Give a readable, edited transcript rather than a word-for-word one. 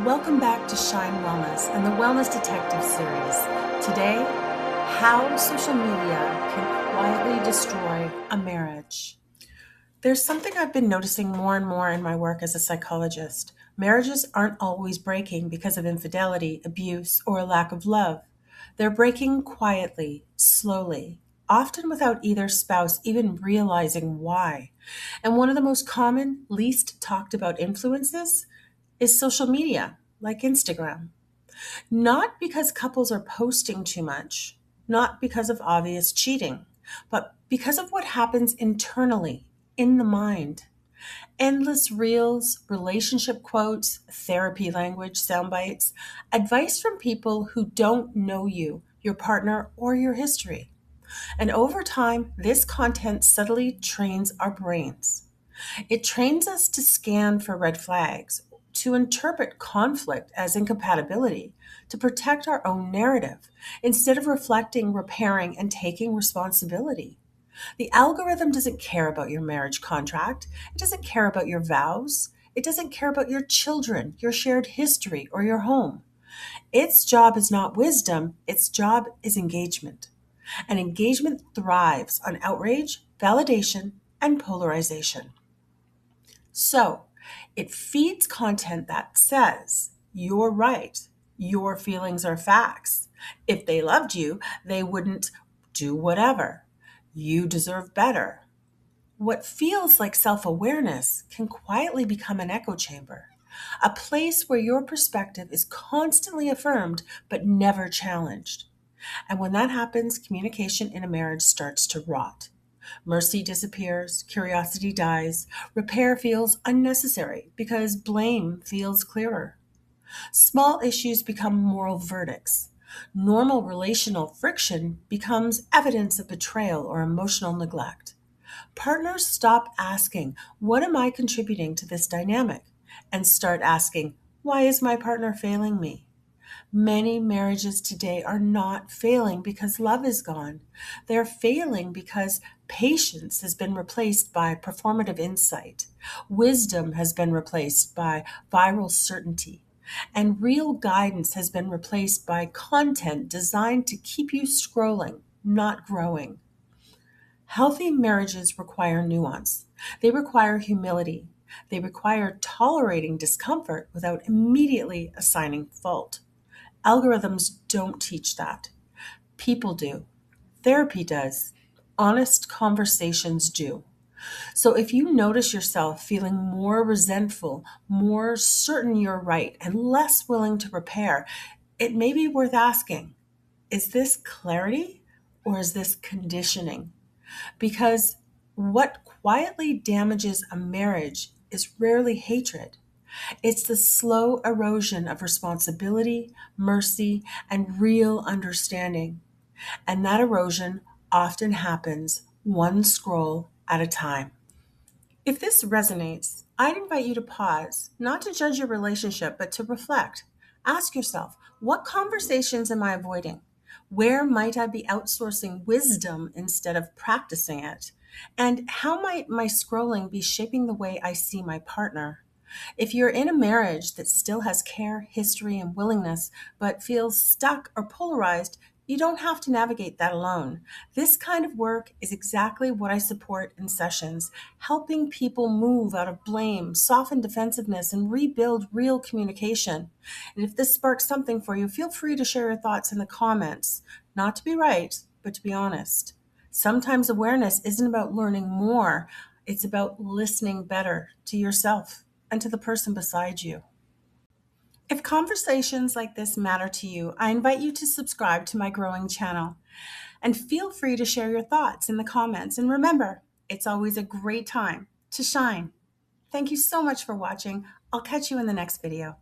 Welcome back to Shine Wellness and the Wellness Detective series. Today, how social media can quietly destroy a marriage. There's something I've been noticing more and more in my work as a psychologist. Marriages aren't always breaking because of infidelity, abuse, or a lack of love. They're breaking quietly, slowly, often without either spouse even realizing why. And one of the most common, least talked about influences is social media, like Instagram. Not because couples are posting too much, not because of obvious cheating, but because of what happens internally, in the mind. Endless reels, relationship quotes, therapy language, soundbites, advice from people who don't know you, your partner, or your history. And over time, this content subtly trains our brains. It trains us to scan for red flags, to interpret conflict as incompatibility, to protect our own narrative, instead of reflecting, repairing, and taking responsibility. The algorithm doesn't care about your marriage contract. It doesn't care about your vows. It doesn't care about your children, your shared history, or your home. Its job is not wisdom, its job is engagement. And engagement thrives on outrage, validation, and polarization. So it feeds content that says, you're right, your feelings are facts. If they loved you, they wouldn't do whatever. You deserve better. What feels like self awareness can quietly become an echo chamber, a place where your perspective is constantly affirmed but never challenged. And when that happens, communication in a marriage starts to rot. Mercy disappears, curiosity dies, repair feels unnecessary because blame feels clearer. Small issues become moral verdicts. Normal relational friction becomes evidence of betrayal or emotional neglect. Partners stop asking, "What am I contributing to this dynamic?" and start asking, "Why is my partner failing me?" Many marriages today are not failing because love is gone. They're failing because patience has been replaced by performative insight. Wisdom has been replaced by viral certainty. And real guidance has been replaced by content designed to keep you scrolling, not growing. Healthy marriages require nuance. They require humility. They require tolerating discomfort without immediately assigning fault. Algorithms don't teach that. People do. Therapy does. Honest conversations do. So if you notice yourself feeling more resentful, more certain you're right, and less willing to repair, it may be worth asking, is this clarity or is this conditioning? Because what quietly damages a marriage is rarely hatred. It's the slow erosion of responsibility, mercy, and real understanding. And that erosion often happens one scroll at a time. If this resonates, I'd invite you to pause, not to judge your relationship, but to reflect. Ask yourself, what conversations am I avoiding? Where might I be outsourcing wisdom instead of practicing it? And how might my scrolling be shaping the way I see my partner? If you're in a marriage that still has care, history, and willingness, but feels stuck or polarized, you don't have to navigate that alone. This kind of work is exactly what I support in sessions, helping people move out of blame, soften defensiveness, and rebuild real communication. And if this sparks something for you, feel free to share your thoughts in the comments. Not to be right, but to be honest. Sometimes awareness isn't about learning more, it's about listening better to yourself and to the person beside you. If conversations like this matter to you, I invite you to subscribe to my growing channel. And feel free to share your thoughts in the comments. And remember, it's always a great time to shine. Thank you so much for watching. I'll catch you in the next video.